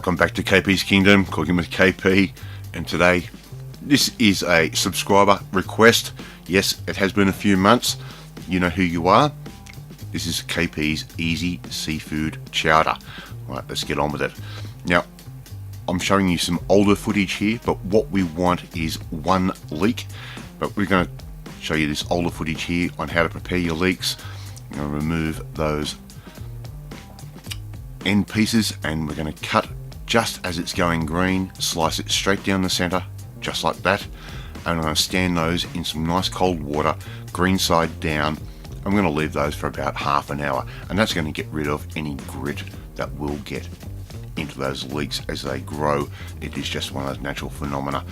Welcome back to KP's Kingdom, Cooking with KP, and today this is a subscriber request. Yes, it has been a few months. You know who you are. This is KP's Easy Seafood Chowder. Alright, let's get on with it. Now, I'm showing you some older footage here, but what we want is one leek. But we're going to show you this older footage here on how to prepare your leeks. I'm going to remove those end pieces and we're going to cut just as it's going green, slice it straight down the center just like that, and I'm going to stand those in some nice cold water, green side down. I'm going to leave those for about half an hour, and that's going to get rid of any grit that will get into those leeks as they grow. It is just one of those natural phenomena.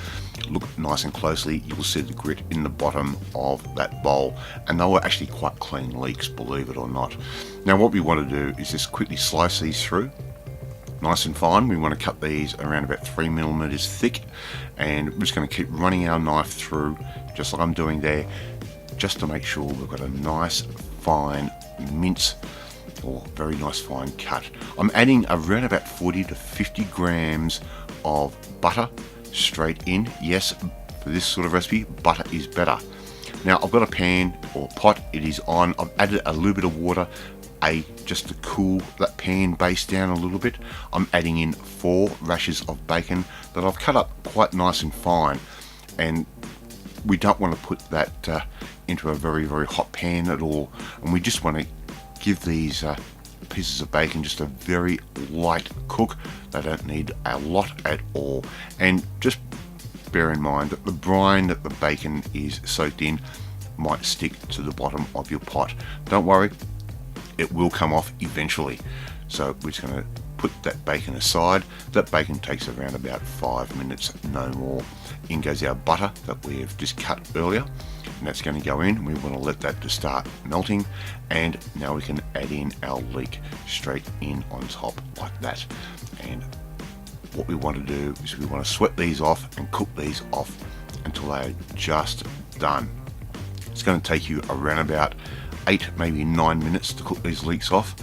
Look nice and closely, you will see the grit in the bottom of that bowl, and they were actually quite clean leeks, believe it or not. Now what we want to do is just quickly slice these through nice and fine. We want to cut these around about 3mm thick, and we're just going to keep running our knife through just like I'm doing there, just to make sure we've got a nice fine mince or very nice fine cut. I'm adding around about 40 to 50 grams of butter straight in. Yes, for this sort of recipe, butter is better. Now I've got a pan or pot, it is on. I've added a little bit of water, just to cool that pan base down a little bit. I'm adding in 4 rashers of bacon that I've cut up quite nice and fine, and we don't want to put that into a very hot pan at all, and we just want to give these pieces of bacon just a very light cook. They don't need a lot at all, and just bear in mind that the brine that the bacon is soaked in might stick to the bottom of your pot. Don't worry, it will come off eventually. So we're just going to put that bacon aside. That bacon takes around about 5 minutes, no more. In goes our butter that we have just cut earlier, and that's going to go in. We want to let that just start melting, and now we can add in our leek straight in on top like that. And what we want to do is we want to sweat these off and cook these off until they're just done. It's going to take you around about 8, maybe 9 minutes to cook these leeks off,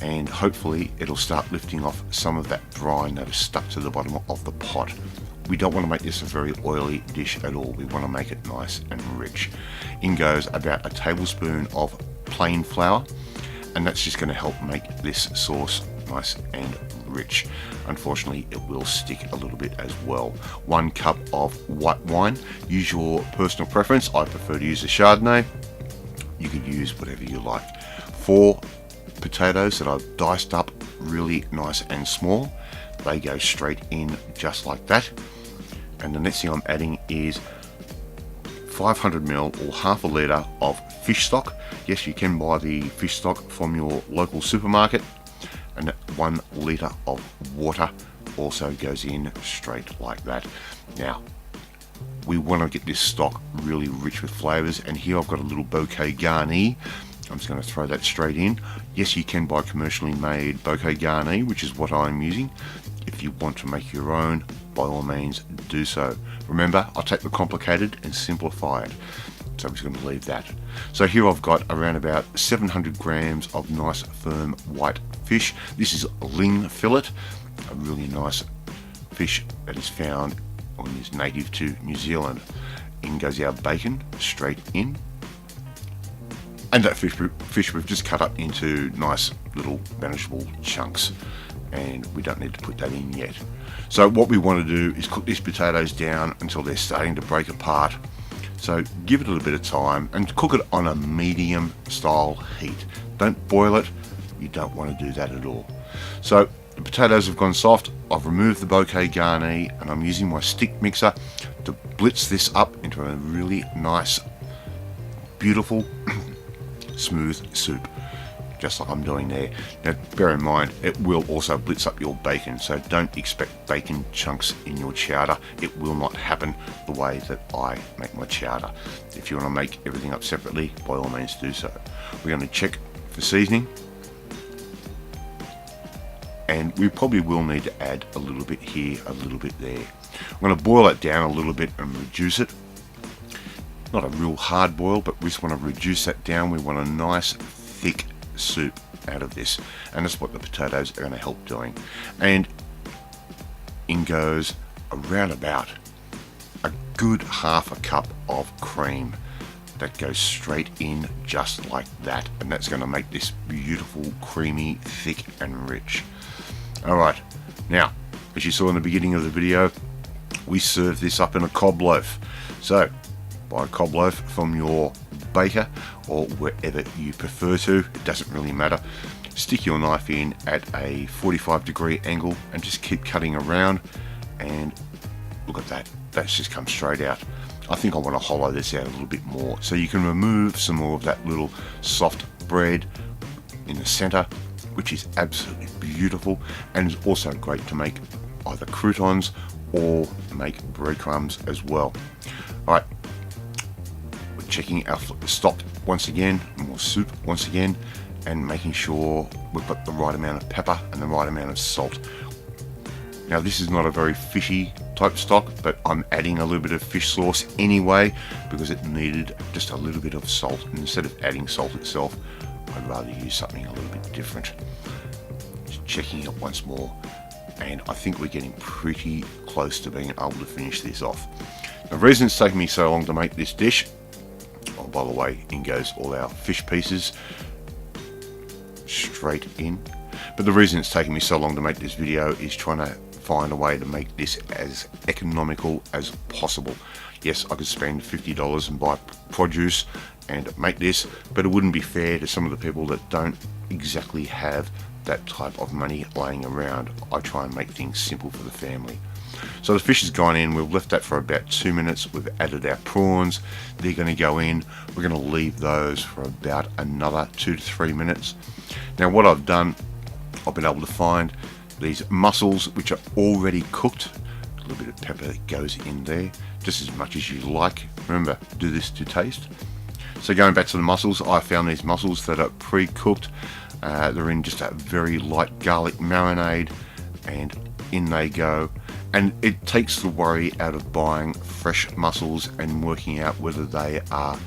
and hopefully it'll start lifting off some of that brine that is stuck to the bottom of the pot. We don't want to make this a very oily dish at all. We want to make it nice and rich. In goes about a tablespoon of plain flour, and that's just going to help make this sauce nice and rich. Unfortunately, it will stick a little bit as well. 1 cup of white wine. Use your personal preference. I prefer to use the Chardonnay. You could use whatever you like. 4 potatoes that I've diced up really nice and small. They go straight in just like that. And the next thing I'm adding is 500ml or half a litre of fish stock. Yes, you can buy the fish stock from your local supermarket. And 1 litre of water also goes in straight like that. Now, we want to get this stock really rich with flavours, and here I've got a little bouquet garni. I'm just going to throw that straight in. Yes, you can buy commercially made bouquet garni, which is what I'm using. If you want to make your own, by all means do so. Remember, I'll take the complicated and simplify it. So I'm just going to leave that. So here I've got around about 700 grams of nice firm white fish. This is ling fillet, a really nice fish that is found or is native to New Zealand. In goes our bacon straight in, and that fish we've just cut up into nice little manageable chunks, and we don't need to put that in yet. So what we want to do is cook these potatoes down until they're starting to break apart. So give it a little bit of time and cook it on a medium style heat. Don't boil it, you don't want to do that at all. So the potatoes have gone soft. I've removed the bouquet garni, and I'm using my stick mixer to blitz this up into a really nice, beautiful, smooth soup, just like I'm doing there. Now bear in mind, it will also blitz up your bacon, so don't expect bacon chunks in your chowder. It will not happen the way that I make my chowder. If you want to make everything up separately, by all means do so. We're going to check for seasoning, and we probably will need to add a little bit here, a little bit there. I'm going to boil it down a little bit and reduce it. Not a real hard boil, but we just want to reduce that down. We want a nice thick soup out of this, and that's what the potatoes are going to help doing. And in goes around about a good half a cup of cream. That goes straight in just like that, and that's going to make this beautiful, creamy, thick and rich. Alright, now as you saw in the beginning of the video, we serve this up in a cob loaf. So buy a cob loaf from your baker or wherever you prefer to, it doesn't really matter. Stick your knife in at a 45-degree angle and just keep cutting around, and look at that, that's just come straight out. I think I want to hollow this out a little bit more so you can remove some more of that little soft bread in the center, which is absolutely beautiful, and is also great to make either croutons or make breadcrumbs as well. Alright, we're checking our stock once again, more soup once again, and making sure we've got the right amount of pepper and the right amount of salt. Now this is not a very fishy type stock, but I'm adding a little bit of fish sauce anyway because it needed just a little bit of salt. And instead of adding salt itself, I'd rather use something a little bit different. Just checking it once more, and I think we're getting pretty close to being able to finish this off. The reason it's taken me so long to make this dish, oh by the way, in goes all our fish pieces straight in, but the reason it's taken me so long to make this video is trying to find a way to make this as economical as possible. Yes, I could spend $50 and buy produce and make this, but it wouldn't be fair to some of the people that don't exactly have that type of money laying around. I try and make things simple for the family. So the fish has gone in, we've left that for about 2 minutes, we've added our prawns, they're going to go in, we're going to leave those for about another 2 to 3 minutes. Now what I've done, I've been able to find these mussels which are already cooked. A little bit of pepper goes in there, just as much as you like. Remember, do this to taste. So going back to the mussels, I found these mussels that are pre-cooked. They're in just a very light garlic marinade, and in they go. And it takes the worry out of buying fresh mussels and working out whether they are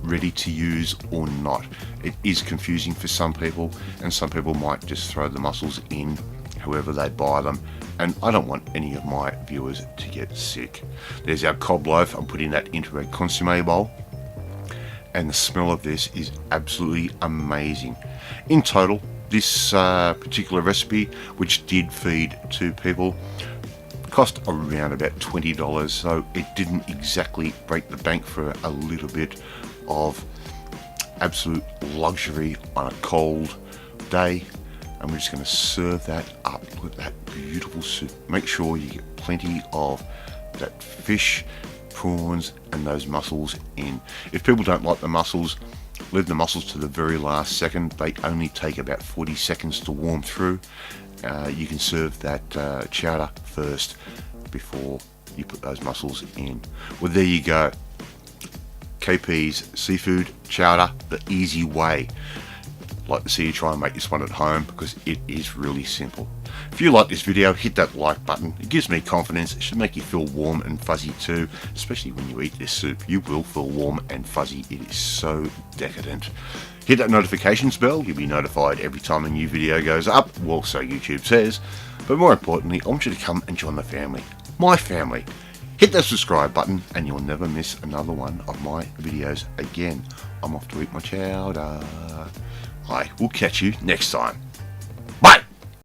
ready to use or not. It is confusing for some people, and some people might just throw the mussels in however they buy them, and I don't want any of my viewers to get sick. There's our cob loaf. I'm putting that into a consomme bowl, and the smell of this is absolutely amazing. In total, this particular recipe, which did feed 2 people, cost around about $20, so it didn't exactly break the bank for a little bit of absolute luxury on a cold day. And we're just going to serve that up. Look at that beautiful soup. Make sure you get plenty of that fish, prawns and those mussels in. If people don't like the mussels, leave the mussels to the very last second. They only take about 40 seconds to warm through. You can serve that chowder first before you put those mussels in. Well, there you go. KP's seafood chowder, the easy way. Like to see you try and make this one at home because it is really simple. If you like this video, hit that like button. It gives me confidence. It should make you feel warm and fuzzy too, especially when you eat this soup. You will feel warm and fuzzy. It is so decadent. Hit that notifications bell. You'll be notified every time a new video goes up. Well, so YouTube says. But more importantly, I want you to come and join the family. My family. Hit that subscribe button and you'll never miss another one of my videos again. I'm off to eat my chowder. We'll catch you next time.